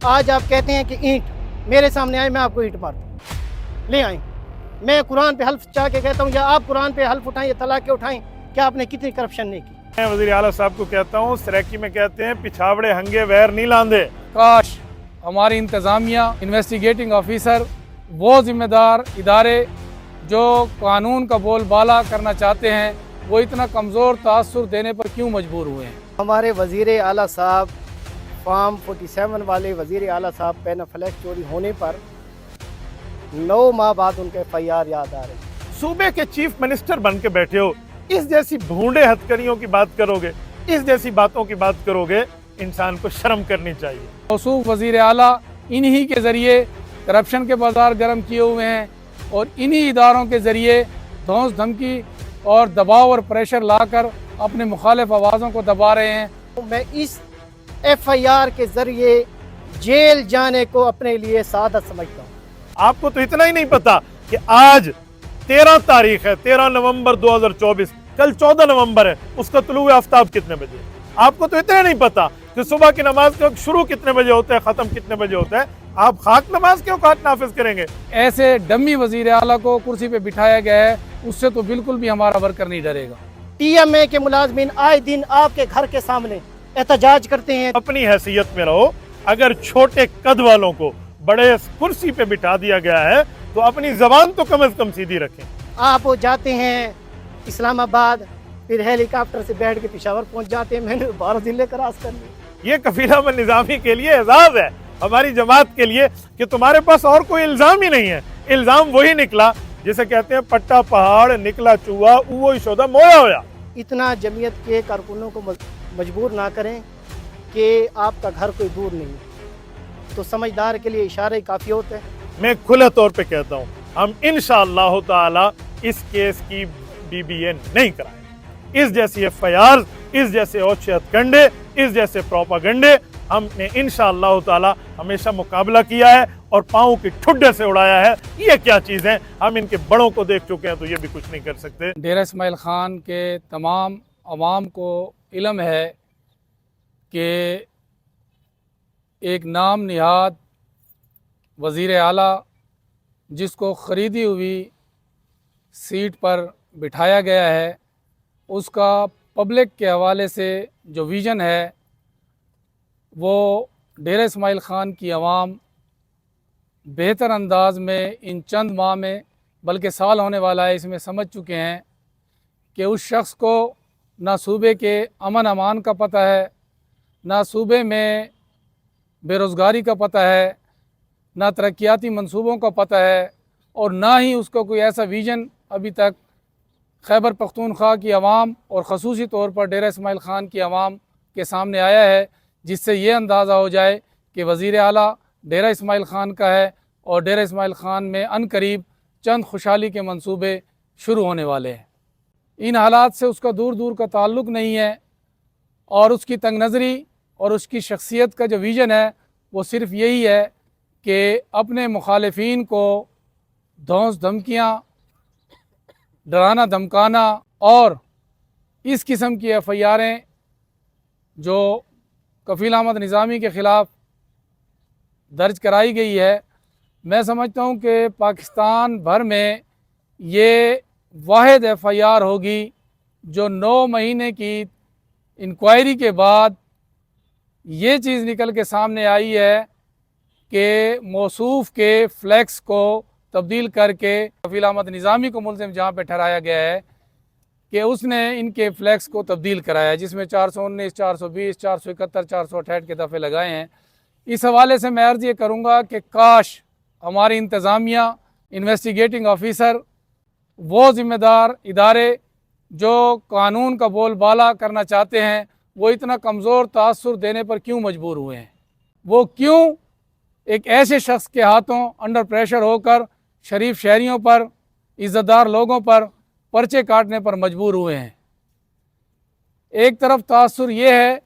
آج آپ کہتے ہیں کہ اینٹ میرے سامنے آئے، میں آپ کو اینٹ مار دوں، لے آئیں۔ میں قرآن پہ حلف چاہ کے کہتا ہوں، یا آپ قرآن پہ حلف اٹھائیں یا طلاق کے اٹھائیں کہ آپ نے کتنی کرپشن نہیں کی۔ میں وزیر اعلیٰ صاحب کو کہتا ہوں، سریکی میں کہتے ہیں پچھاوڑے ہنگے ویر نہیں لاندے۔ کاش ہماری انتظامیہ، انویسٹیگیٹنگ آفیسر، وہ ذمہ دار ادارے جو قانون کا بول بالا کرنا چاہتے ہیں، وہ اتنا کمزور تاثر دینے پر کیوں مجبور ہوئے ہیں؟ ہمارے وزیر اعلیٰ صاحب فارم 47 والے وزیر اعلیٰ صاحب پین فلیک چوری ہونے پر 9 ماہ بعد ان کے FIR یاد آ رہے ہیں۔ صوبے کے چیف منسٹر بن کے بیٹھے ہو، اس جیسی بھونڈے ہتکریوں کی بات کرو گے، اس جیسی باتوں کی بات کرو گے، انسان کو شرم کرنی چاہیے۔ موصوف وزیر اعلیٰ انہی کے ذریعے کرپشن کے بازار گرم کیے ہوئے ہیں اور انہی اداروں کے ذریعے دھونس دھمکی اور دباؤ اور پریشر لا کر اپنے مخالف آوازوں کو دبا رہے ہیں۔ میں اس FIR کے ذریعے جیل جانے کو اپنے لیے سعادت سمجھتا ہوں۔ آپ کو تو اتنا ہی نہیں پتا کہ آج 13 تاریخ ہے، 13 نومبر 2024، کل 14 نومبر ہے، اس کا طلوع آفتاب کتنے بجے ہے؟ آپ کو تو اتنا نہیں پتا کہ صبح کی نماز کا شروع کتنے بجے ہوتا ہے، ختم کتنے بجے ہوتا ہے؟ آپ خاک نماز کے اوقات نافذ کریں گے؟ ایسے ڈمی وزیر اعلیٰ کو کرسی پہ بٹھایا گیا ہے، اس سے تو بالکل بھی ہمارا ورکر نہیں ڈرے گا۔ TMA کے ملازمین آئے دن آپ کے گھر کے سامنے احتجاج کرتے ہیں۔ اپنی حیثیت میں رہو۔ اگر چھوٹے قد والوں کو بڑے کرسی پہ بٹھا دیا گیا ہے تو اپنی زبان تو کم از کم سیدھی رکھیں۔ آپ جاتے ہیں اسلام آباد، پھر ہیلی کاپٹر سے بیٹھ کے پشاور پہنچ جاتے ہیں۔ میں نے 12 ضلع کراس کر لیے۔ یہ کفیل احمد نظامی کے لیے اعزاز ہے، ہماری جماعت کے لیے، کہ تمہارے پاس اور کوئی الزام ہی نہیں ہے۔ الزام وہی نکلا جسے کہتے ہیں پٹا پہاڑ نکلا چوہا اوہی شودا مویا ہویا۔ اتنا جمعیت کے کارکنوں کو مجبور نہ کریں کہ آپ کا گھر کوئی دور نہیں ہے، تو سمجھدار کے لیے اشارے کافی ہوتے ہیں۔ میں کھلے طور پہ کہتا ہوں، ہم انشاءاللہ تعالی اس کیس کی BBA نہیں کرائیں گے۔ اس جیسی FIR، اس جیسے اوچھے ہتھ کنڈے، اس جیسے پروپاگنڈے ہم نے انشاءاللہ تعالی ہمیشہ مقابلہ کیا ہے اور پاؤں کی ٹھڈے سے اڑایا ہے۔ یہ کیا چیز ہیں؟ ہم ان کے بڑوں کو دیکھ چکے ہیں تو یہ بھی کچھ نہیں کر سکتے۔ ڈیرہ اسماعیل خان کے تمام عوام کو علم ہے کہ ایک نام نہاد وزیر اعلیٰ جس کو خریدی ہوئی سیٹ پر بٹھایا گیا ہے، اس کا پبلک کے حوالے سے جو ویژن ہے وہ ڈیرہ اسماعیل خان کی عوام بہتر انداز میں ان چند ماہ میں، بلکہ سال ہونے والا ہے، اس میں سمجھ چکے ہیں کہ اس شخص کو نہ صوبے کے امن امان کا پتہ ہے، نہ صوبے میں بے روزگاری کا پتہ ہے، نہ ترقیاتی منصوبوں کا پتہ ہے، اور نہ ہی اس کو کوئی ایسا ویژن ابھی تک خیبر پختونخوا کی عوام اور خصوصی طور پر ڈیرہ اسماعیل خان کی عوام کے سامنے آیا ہے جس سے یہ اندازہ ہو جائے کہ وزیر اعلیٰ ڈیرہ اسماعیل خان کا ہے اور ڈیرہ اسماعیل خان میں عنقریب چند خوشحالی کے منصوبے شروع ہونے والے ہیں۔ ان حالات سے اس کا دور دور کا تعلق نہیں ہے، اور اس کی تنگ نظری اور اس کی شخصیت کا جو ویژن ہے وہ صرف یہی ہے کہ اپنے مخالفین کو دھونس دھمکیاں، ڈرانا دھمکانا اور اس قسم کی FIRیں جو کفیل احمد نظامی کے خلاف درج کرائی گئی ہے، میں سمجھتا ہوں کہ پاکستان بھر میں یہ واحد FIR ہوگی جو 9 مہینے کی انکوائری کے بعد یہ چیز نکل کے سامنے آئی ہے کہ موصوف کے فلیکس کو تبدیل کر کے کفیل احمد نظامی کو ملزم جہاں پہ ٹھہرایا گیا ہے کہ اس نے ان کے فلیکس کو تبدیل کرایا، جس میں 419، 420، 471، 468 کے دفعے لگائے ہیں۔ اس حوالے سے میں عرض یہ کروں گا کہ کاش ہماری انتظامیہ، انویسٹیگیٹنگ آفیسر، وہ ذمہ دار ادارے جو قانون کا بول بالا کرنا چاہتے ہیں، وہ اتنا کمزور تاثر دینے پر کیوں مجبور ہوئے ہیں؟ وہ کیوں ایک ایسے شخص کے ہاتھوں انڈر پریشر ہو کر شریف شہریوں پر، عزت دار لوگوں پر پرچے کاٹنے پر مجبور ہوئے ہیں؟ ایک طرف تاثر یہ ہے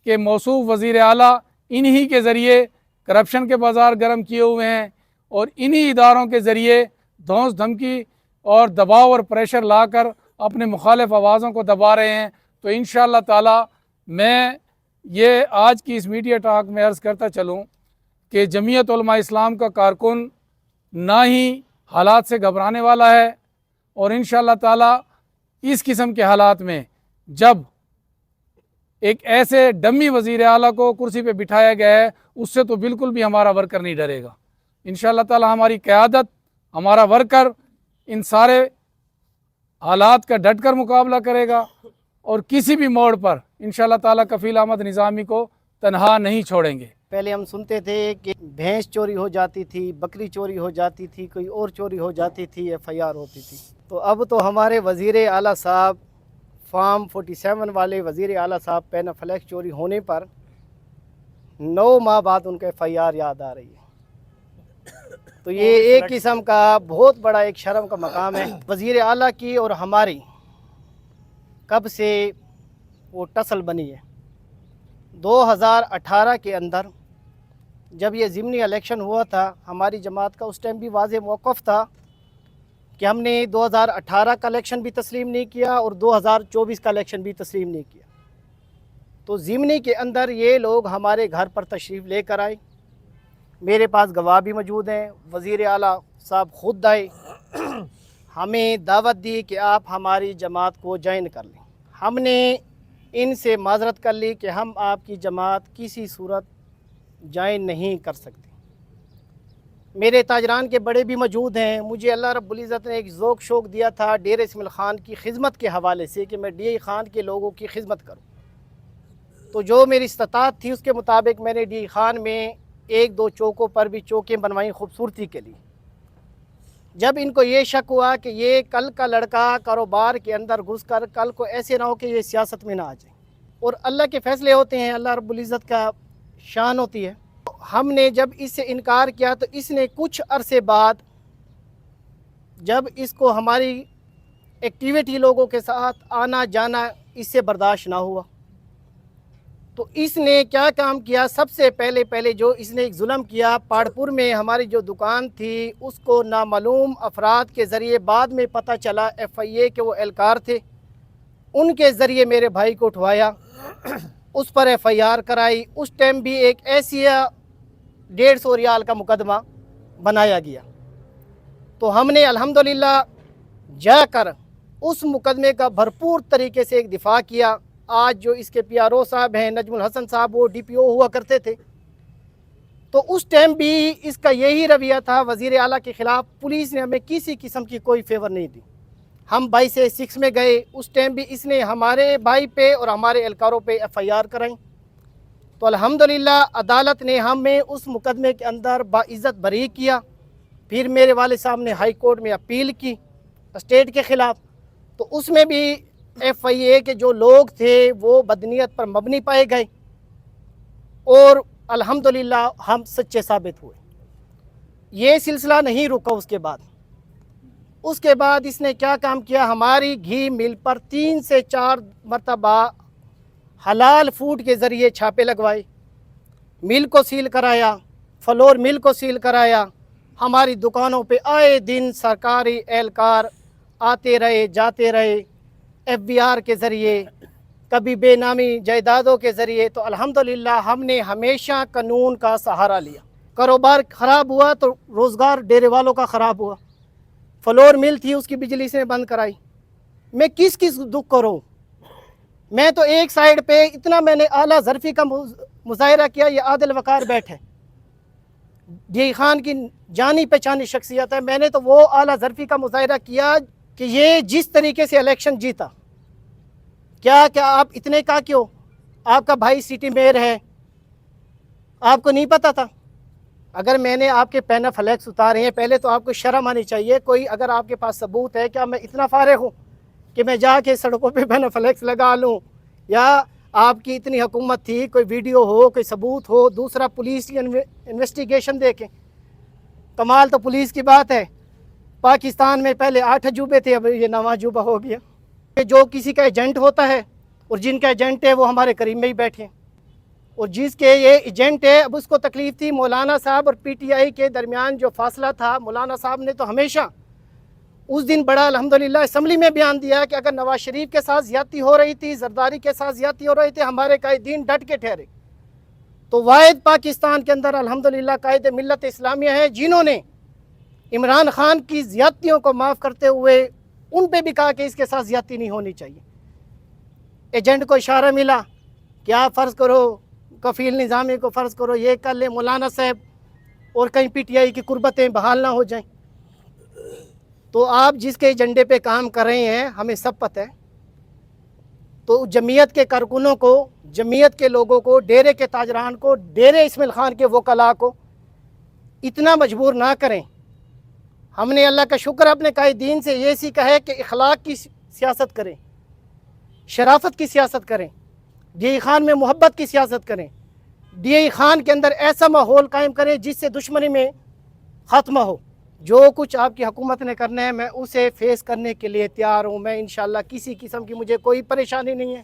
کہ موصوف وزیر اعلیٰ انہی کے ذریعے کرپشن کے بازار گرم کیے ہوئے ہیں اور انہی اداروں کے ذریعے دھونس دھمکی اور دباؤ اور پریشر لا کر اپنے مخالف آوازوں کو دبا رہے ہیں۔ تو انشاءاللہ تعالی میں یہ آج کی اس میڈیا ٹاک میں عرض کرتا چلوں کہ जमीयत उलमा इस्लाम का कारकुन ना ही हालात से घबराने वाला है, और इंशाअल्लाह ताला इस किस्म के हालात में जब एक ऐसे डमी वज़ीर आला को कुर्सी पे बिठाया गया है, उससे तो बिल्कुल भी हमारा वर्कर नहीं डरेगा। इंशाअल्लाह ताला हमारी क़यादत, हमारा वर्कर इन सारे हालात का डट कर मुकाबला करेगा और किसी भी मोड़ पर इंशाअल्लाह ताला कफ़ील अहमद निज़ामी को तनहा नहीं छोड़ेंगे। पहले हम सुनते थे कि भैंस चोरी हो जाती थी, बकरी चोरी हो जाती थी, कोई और चोरी हो जाती थी, FIR होती थी। तो अब तो हमारे वज़ीर आला साहब, फार्म 47 वाले वज़ीर आला साहब पैनाफ्लेक्स चोरी होने पर 9 माह बाद उनका FIR याद आ रही है। तो ये एक किस्म का बहुत बड़ा एक शर्म का मकाम है वज़ीर आला की और हमारी कब से वो टसल बनी है। 2018 के अंदर जब ये ज़िमनी इलेक्शन हुआ था, हमारी जमात का उस टाइम भी वाज़ेह मौक़िफ़ था कि हमने 2018 का इलेक्शन भी तस्लीम नहीं किया और 2024 का इलेक्शन भी तस्लीम नहीं किया। तो ज़िमनी के अंदर ये लोग हमारे घर पर तशरीफ़ लेकर आए, मेरे पास गवाह भी मौजूद हैं। वज़ीर आला साहब ख़ुद आए, हमें दावत दी कि आप हमारी जमात को ज्वाइन कर लें। हमने इनसे माज़रत कर ली कि हम आपकी जमात किसी सूरत ज्वाइन नहीं कर सकते। मेरे ताजरान के बड़े भी मौजूद हैं। मुझे अल्लाह रब्बुल इज़्ज़त ने एक ज़ौक़ शौक़ दिया था डेर इस्माइल ख़ान की खिदमत के हवाले से कि मैं DI ख़ान के लोगों की खिदमत करूं। तो जो मेरी इस्तात थी उसके मुताबिक मैंने DI ख़ान में 1-2 चौकों पर भी चौकें बनवाई खूबसूरती के लिए। जब इनको ये शक हुआ कि ये कल का लड़का कारोबार के अंदर घुसकर कल को ऐसे ना हो कि ये सियासत में ना आ जाए, और अल्लाह के फ़ैसले होते हैं, अल्लाह रब्बुल इज़्ज़त का शान होती है। हमने जब इससे इनकार किया तो इसने कुछ अरसे बाद जब इसको हमारी एक्टिविटी लोगों के साथ आना जाना इससे बर्दाश्त ना हुआ, तो इसने क्या काम किया, सबसे पहले जो इसने एक जुल्म किया, पाड़पुर में हमारी जो दुकान थी उसको नामालूम अफराद के ज़रिए बाद में पता चला FIA के वो एहलकार थे, उनके ज़रिए मेरे भाई को उठवाया, उस पर FIR कराई। उस टाइम भी एक ऐसिया 150 रियाल का मुकदमा बनाया गया। तो हमने अल्हम्दुलिल्लाह जाकर उस मुकदमे का भरपूर तरीके से एक दिफा किया। आज जो इसके PRO साहब हैं नजमुल हसन साहब, वो DPO हुआ करते थे। तो उस टाइम भी इसका यही रवैया था वज़ीर आला के ख़िलाफ़। पुलिस ने हमें किसी किस्म की कोई फेवर नहीं दी। हम 22/6 में गए, उस टाइम भी इसने हमारे भाई पे और हमारे एहलकारों पे FIR कराई। तो अल्हम्दुलिल्लाह अदालत ने हमें उस मुकदमे के अंदर बाइज़्ज़त बरी किया। फिर मेरे वाले साहब ने हाई कोर्ट में अपील की स्टेट के ख़िलाफ़, तो उसमें भी FIA के जो लोग थे वो बदनीयत पर मबनी पाए गए और अल्हम्दुलिल्लाह हम सच्चे साबित हुए। ये सिलसिला नहीं रुका। उसके बाद इसने क्या काम किया, हमारी घी मिल पर 3 से 4 मरतबा हलाल फूड के ज़रिए छापे लगवाए, मिल को सील कराया, फ्लोर मिल को सील कराया। हमारी दुकानों पे आए दिन सरकारी एहलकार आते रहे जाते रहे, FBR के ज़रिए, कभी बेनामी जायदादों के ज़रिए। तो अल्हम्दुलिल्लाह हमने हमेशा कानून का सहारा लिया। कारोबार ख़राब हुआ तो रोज़गार डेरे वालों का ख़राब हुआ। फ्लोर मिल थी उसकी बिजली से बंद कराई। मैं किस दुख करूँ। मैं तो एक साइड पे इतना मैंने आला ज़रफ़ी का मुज़ाहिरा किया, ये आदिल वक़ार बैठे DI ख़ान की जानी पहचानी शख्सियत है। मैंने तो वो आला ज़रफ़ी का मुज़ाहिरा किया कि ये जिस तरीके से इलेक्शन जीता, क्या आप इतने का क्यों, आपका भाई सिटी मेयर है, आपको नहीं पता था? अगर मैंने आपके पैनाफ्लेक्स उतारे हैं, पहले तो आपको शर्म आनी चाहिए। कोई अगर आपके पास सबूत है, क्या मैं इतना फारिग हूँ कि मैं जाके सड़कों पे पैनाफ्लेक्स लगा लूँ? या आपकी इतनी हुकूमत थी, कोई वीडियो हो, कोई सबूत हो, दूसरा पुलिस की इन्वेस्टिगेशन देखें। कमाल तो पुलिस की बात है, पाकिस्तान में पहले 8 अजूबे थे, अब ये 9वां अजूबा हो गया। जो किसी का एजेंट होता है और जिनका एजेंट है वो हमारे करीब में ही बैठे हैं, और जिसके ये एजेंट है अब उसको तकलीफ़ थी। मौलाना साहब और PTI के दरमियान जो फासला था, मौलाना साहब ने तो हमेशा उस दिन बड़ा अल्हम्दुलिल्लाह असम्बली में बयान दिया कि अगर नवाज शरीफ के साथ ज़्यादती हो रही थी, जरदारी के साथ ज़्यादती हो रही थी, हमारे कायदीन डट के ठहरे। तो वाहिद पाकिस्तान के अंदर अल्हम्दुलिल्लाह कायदे मिल्लत इस्लामिया है जिन्होंने इमरान खान की ज़्यादतियों को माफ़ करते हुए उन पे भी कहा कि इसके साथ ज़्यादती नहीं होनी चाहिए। एजेंट को इशारा मिला कि आप फ़र्ज़ करो कफ़ील निज़ामी को फ़र्ज़ करो ये कर ले मौलाना साहब और कहीं पीटीआई की कुर्बतें बहाल ना हो जाएं। तो आप जिसके एजेंडे पे काम कर रहे हैं हमें सब पता है। तो जमीयत के कारकुनों को, जमीयत के लोगों को, डेरे के ताजरान को, डेरे इस्माइल खान के वकला को इतना मजबूर ना करें। हमने अल्लाह का शुक्र अपने कायदीन से ये सीखा है कि इखलाक की सियासत करें, शराफत की सियासत करें, डी खान में मोहब्बत की सियासत करें, डी खान के अंदर ऐसा माहौल कायम करें जिससे दुश्मनी में ख़त्म हो। जो कुछ आपकी हुकूमत ने करना है मैं उसे फेस करने के लिए तैयार हूँ। मैं इंशाल्लाह किसी किस्म की मुझे कोई परेशानी नहीं है,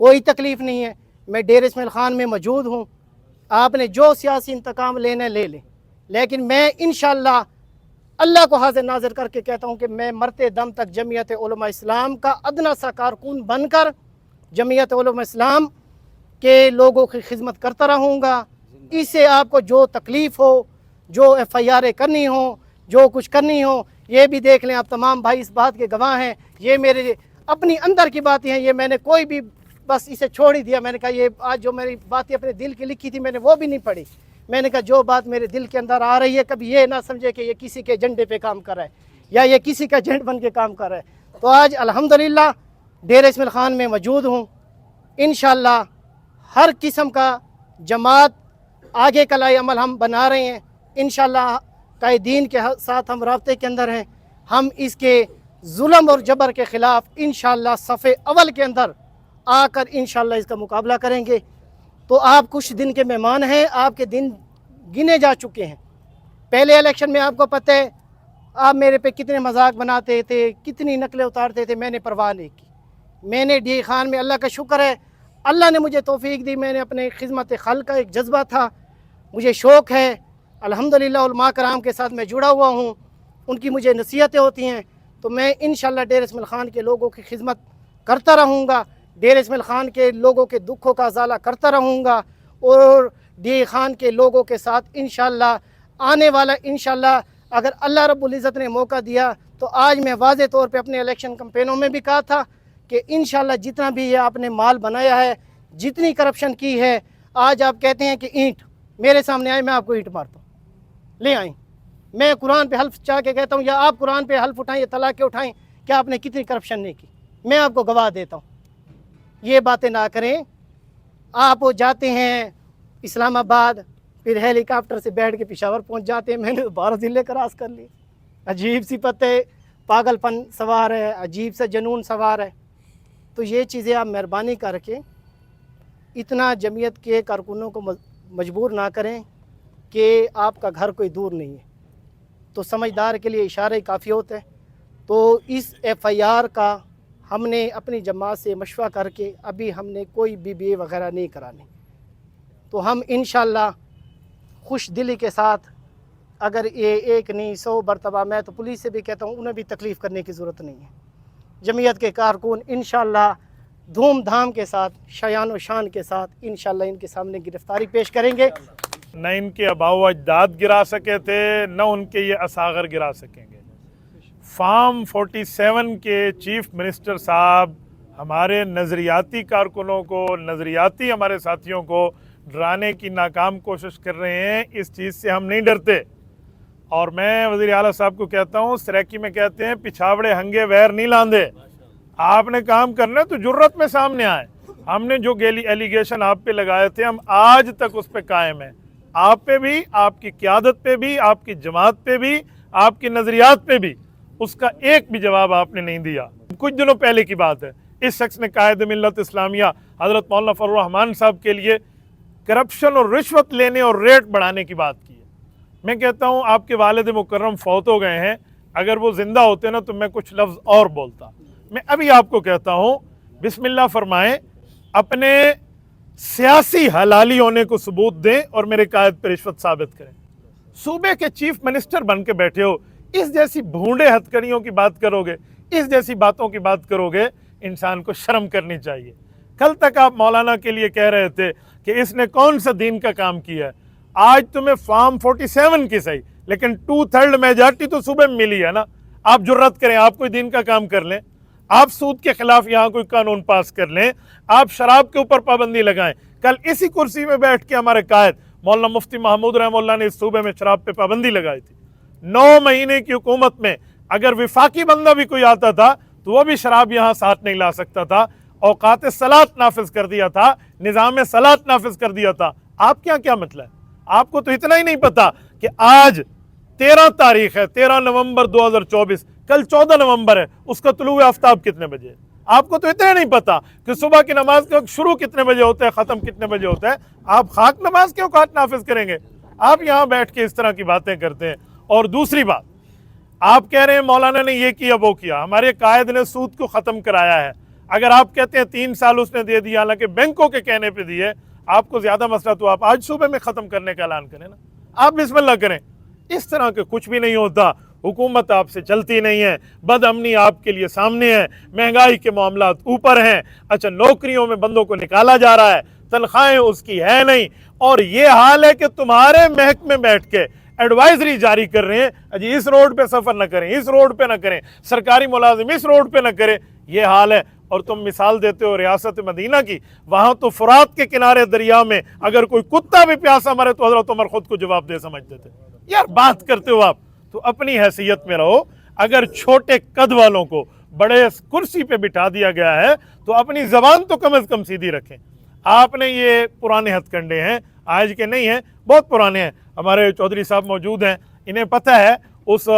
कोई तकलीफ़ नहीं है। मैं डेरे इस्माइल खान में मौजूद हूँ। आपने जो सियासी इंतकाम लेना ले लें, लेकिन मैं इंशाल्लाह अल्लाह को हाजिर नाज़िर करके कहता हूँ कि मैं मरते दम तक जमीयत उलमा इस्लाम का अदना सा कारकुन बनकर जमीयत उलमा इस्लाम के लोगों की खिदमत करता रहूँगा। इससे आपको जो तकलीफ़ हो, जो FIR करनी हो, जो कुछ करनी हो, ये भी देख लें। आप तमाम भाई इस बात के गवाह हैं। ये मेरे अपनी अंदर की बातें हैं, ये मैंने कोई भी बस इसे छोड़ ही दिया। मैंने कहा ये आज जो मेरी बातें अपने दिल की लिखी थी मैंने वो भी नहीं पढ़ी। मैंने कहा जो बात मेरे दिल के अंदर आ रही है कभी ये ना समझे कि ये किसी के एजेंडे पे काम कर रहा है या ये किसी का एजेंट बन के काम कर रहा है। तो आज अल्हम्दुलिल्लाह डेरे इस्माइल खान में मौजूद हूँ। इंशाअल्लाह हर किस्म का जमात आगे कलाई अमल हम बना रहे हैं। इंशाअल्लाह कायदीन के साथ हम राब्ते के अंदर हैं। हम इसके जुल्म और जबर के ख़िलाफ़ इंशाअल्लाह सफ़े अव्वल के अंदर आकर इंशाअल्लाह इसका मुकाबला करेंगे। तो आप कुछ दिन के मेहमान हैं, आपके दिन गिने जा चुके हैं। पहले इलेक्शन में आपको पता है आप मेरे पे कितने मजाक बनाते थे, कितनी नकलें उतारते थे, मैंने परवाह नहीं की। मैंने डी खान में अल्लाह का शुक्र है, अल्लाह ने मुझे तौफीक दी। मैंने अपने खिदमत खल का एक जज्बा था, मुझे शौक़ है। अल्हम्दुलिल्लाह उलमा कराम के साथ मैं जुड़ा हुआ हूँ, उनकी मुझे नसीहतें होती हैं। तो मैं इंशाअल्लाह डेरे इस्माइल खान के लोगों की खिदमत करता रहूँगा, डेरे इस्माइल खान के लोगों के दुखों का अज़ाला करता रहूँगा और डी खान के लोगों के साथ इंशाअल्लाह आने वाला इंशाअल्लाह अगर अल्लाह रब्बुल इज़्ज़त ने मौका दिया तो आज मैं वाज़े तौर पे अपने इलेक्शन कैंपेनों में भी कहा था कि इंशाअल्लाह जितना भी ये आपने माल बनाया है, जितनी करप्शन की है, आज आप कहते हैं कि ईंट मेरे सामने आए मैं आपको ईंट मारता हूँ, ले आएँ। मैं कुरान पे हल्फ चाह के कहता हूँ या आप कुरान पे हल्फ उठाएं या तलाक़ उठाएं कि आपने कितनी करप्शन नहीं की, मैं आपको गवाह देता हूँ। ये बातें ना करें। आप वो जाते हैं इस्लामाबाद, फिर हेलीकॉप्टर से बैठ के पेशावर पहुंच जाते हैं। मैंने 12 ज़िले क्रॉस कर लिए। अजीब सी पते पागलपन सवार है, अजीब सा जुनून सवार है। तो ये चीज़ें आप मेहरबानी करके इतना जमीयत के कारकुनों को मजबूर ना करें कि आपका घर कोई दूर नहीं है। तो समझदार के लिए इशारे काफ़ी होते हैं। तो इस FIR का हमने अपनी जमात से मशवरा करके अभी हमने कोई BBA वगैरह नहीं कराने। तो हम इंशाअल्लाह खुश दिली के साथ, अगर ये एक नहीं 100 मरतबा, मैं तो पुलिस से भी कहता हूँ उन्हें भी तकलीफ़ करने की ज़रूरत नहीं है। जमीयत के कारकुन इंशाअल्लाह धूमधाम के साथ, शायान व शान के साथ इंशाअल्लाह इनके सामने गिरफ्तारी पेश करेंगे। न इनके आबाओ अजदाद गिरा सके थे, न उनके ये असागर गिरा सकेंगे। फार्म 47 के चीफ मिनिस्टर साहब हमारे नज़रियाती कारकुनों को, नज़रियाती हमारे साथियों को डराने की नाकाम कोशिश कर रहे हैं। इस चीज़ से हम नहीं डरते। और मैं वज़ीर आला साहब को कहता हूँ, सराकी में कहते हैं पिछावड़े हंगे वैर नहीं लांदे। आपने काम करना है तो जुर्रत में सामने आए। हमने जो एलिगेशन आप पे लगाए थे हम आज तक उस पे कायम हैं। आप पे भी, आपकी क़यादत पे भी, आपकी जमात पे भी, आपकी नज़रियात पे भी उसका एक भी जवाब आपने नहीं दिया। कुछ दिनों पहले की बात है, इस शख्स ने कायदे मिल्लत इस्लामिया हज़रत मौलाना फजलुर रहमान साहब के लिए करप्शन और रिश्वत लेने और रेट बढ़ाने की बात की है। मैं कहता हूँ आपके वालिद मुकर्रम फौत हो गए हैं, अगर वो ज़िंदा होते ना तो मैं कुछ लफ्ज़ और बोलता। मैं अभी आपको कहता हूँ बिस्मिल्लाह फरमाएं, अपने सियासी हलाली होने को सबूत दें और मेरे कायद पर रिश्वत साबित करें। सूबे के चीफ मिनिस्टर बन के बैठे हो, इस जैसी भूंडे हथकड़ियों की बात करोगे, इस जैसी बातों की बात करोगे, इंसान को शर्म करनी चाहिए। कल तक आप मौलाना के लिए कह रहे थे कि इसने कौन सा दीन का काम किया है। आज तुम्हें फॉर्म 47 की सही, लेकिन 2/3 मेजॉरिटी तो सुबह में मिली है ना। आप जुर्रत करें, आप कोई दीन का काम कर लें, आप सूद के खिलाफ यहाँ कोई कानून पास कर लें, आप शराब के ऊपर पाबंदी लगाएं। कल इसी कुर्सी में बैठ के हमारे कायद मौलाना मुफ्ती महमूद रहमतुल्लाह ने इस सूबे में शराब पे पाबंदी लगाई थी। 9 महीने की हुकूमत में अगर विफाकी बंदा भी कोई आता था तो वो भी शराब यहाँ साथ नहीं ला सकता था। औकात सलात नाफिज कर दिया था, निज़ाम सलात नाफिज कर दिया था। आप क्या मतलब है? आपको तो इतना ही नहीं पता कि आज 13 तारीख है, 13 नवंबर 2024, कल 14 नवंबर है, उसका तुलुए आफ्ताब कितने बजे है? आपको तो इतना नहीं पता कि सुबह की नमाज का शुरू कितने बजे होता है, ख़त्म कितने बजे होता है। आप खाक नमाज के औकात नाफिज करेंगे? आप यहाँ बैठ के इस तरह की बातें करते हैं। और दूसरी बात, आप कह रहे हैं मौलाना ने ये किया वो किया, हमारे कायद ने सूद को ख़त्म कराया है। अगर आप कहते हैं 3 साल उसने दे दिया, हालांकि बैंकों के कहने पे दिए, आपको ज़्यादा मसला तो आप आज सुबह में ख़त्म करने का ऐलान करें ना, आप बिस्मिल्लाह करें। इस तरह के कुछ भी नहीं होता। हुकूमत आपसे चलती नहीं है, बदअमनी आपके लिए सामने है, महंगाई के मामलात ऊपर हैं, अच्छा नौकरियों में बंदों को निकाला जा रहा है, तनख्वाहें उसकी है नहीं, और ये हाल है कि तुम्हारे महकमे में बैठ के एडवाइजरी जारी कर रहे हैं, अजी इस रोड पे सफ़र न करें, इस रोड पे न करें, सरकारी मुलाजिम इस रोड पे न करें, ये हाल है। और तुम मिसाल देते हो रियासत मदीना की, वहाँ तो फुरात के किनारे दरिया में अगर कोई कुत्ता भी प्यासा मरे तो हज़रत उमर खुद को जवाब दे समझते थे। यार बात करते हो आप तो अपनी हैसियत में रहो। अगर छोटे कद वालों को बड़े कुर्सी पे बिठा दिया गया है तो अपनी ज़बान तो कम से कम सीधी रखें। आपने ये पुराने हथकंडे हैं, आज के नहीं हैं, बहुत पुराने हैं। हमारे चौधरी साहब मौजूद हैं, इन्हें पता है उस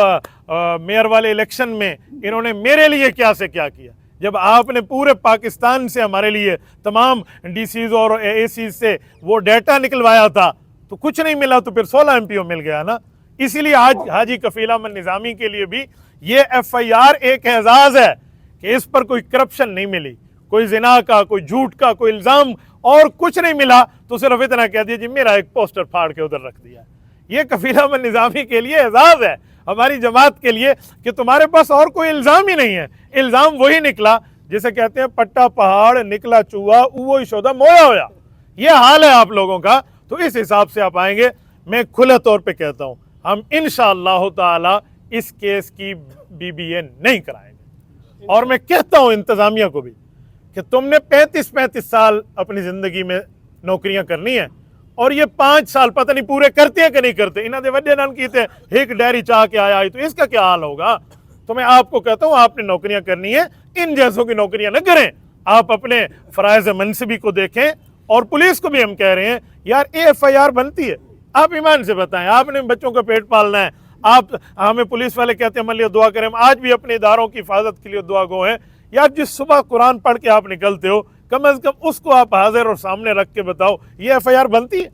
मेयर वाले इलेक्शन में इन्होंने मेरे लिए क्या से क्या किया। जब आपने पूरे पाकिस्तान से हमारे लिए तमाम डीसीज और एसीज से वो डेटा निकलवाया था तो कुछ नहीं मिला, तो फिर 16 एमपीओ मिल गया ना। इसीलिए आज हाजी कफील अहमद निज़ामी के लिए भी ये एफआईआर एक एजाज है कि इस पर कोई करप्शन नहीं मिली, कोई जिना का, कोई झूठ का, कोई इल्ज़ाम और कुछ नहीं मिला, तो सिर्फ इतना कह दिया जी मेरा एक पोस्टर फाड़ के उधर रख दिया। ये कफील अहमद निज़ामी के लिए एजाज है, हमारी जमात के लिए, कि तुम्हारे पास और कोई इल्ज़ाम ही नहीं है। इल्ज़ाम वही निकला जिसे कहते हैं पट्टा पहाड़ निकला चूहा वो शोदा मोया होया। ये हाल है आप लोगों का। तो इस हिसाब से आप आएंगे। मैं खुले तौर पे कहता हूँ हम इंशाअल्लाह ताला इस केस की बीबीए नहीं कराएंगे। और मैं कहता हूँ इंतज़ामिया को भी कि तुमने 35-35 साल अपनी ज़िंदगी में नौकरियां करनी है और ये 5 साल पता नहीं पूरे करते हैं कि नहीं करते। इन्होंने दे वड्डे नान की थे एक डेयरी चाह के आया तो इसका क्या हाल होगा। तो मैं आपको कहता हूँ आपने नौकरियां करनी है, इन जैसों की नौकरियां न करें। आप अपने फ़राइज़ मनसबी को देखें। और पुलिस को भी हम कह रहे हैं यार एफआईआर बनती है, आप ईमान से बताएं, आपने बच्चों का पेट पालना है। आप हमें पुलिस वाले कहते हैं हमारे लिए दुआ करें, हम आज भी अपने इदारों की हिफाजत के लिए दुआ गो हैं। यार जिस सुबह कुरान पढ़ के आप निकलते हो कम से कम उसको आप हाजिर और सामने रख के बताओ ये एफआईआर बनती है,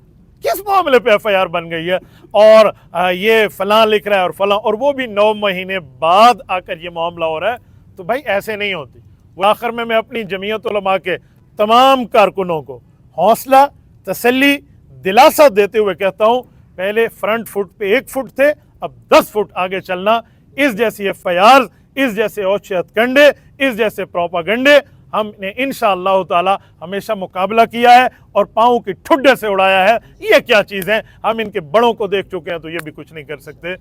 किस मामले पे एफआईआर बन गई है और ये फलां लिख रहा है और फलां, और वो भी 9 महीने बाद आकर ये मामला हो रहा है। तो भाई ऐसे नहीं होती। वो आखिर में मैं अपनी जमीयत उलमा के तमाम कारकुनों को हौसला, तसल्ली, दिलासा देते हुए कहता हूँ पहले फ्रंट फुट पे 1 फुट थे, अब 10 फुट आगे चलना। इस जैसी एफआईआर, इस जैसे ओछे हथकंडे, इस जैसे प्रोपागंडे हमने इंशाअल्लाह ताला हमेशा मुकाबला किया है और पाँव की ठुड्डे से उड़ाया है। ये क्या चीज़ है, हम इनके बड़ों को देख चुके हैं तो ये भी कुछ नहीं कर सकते।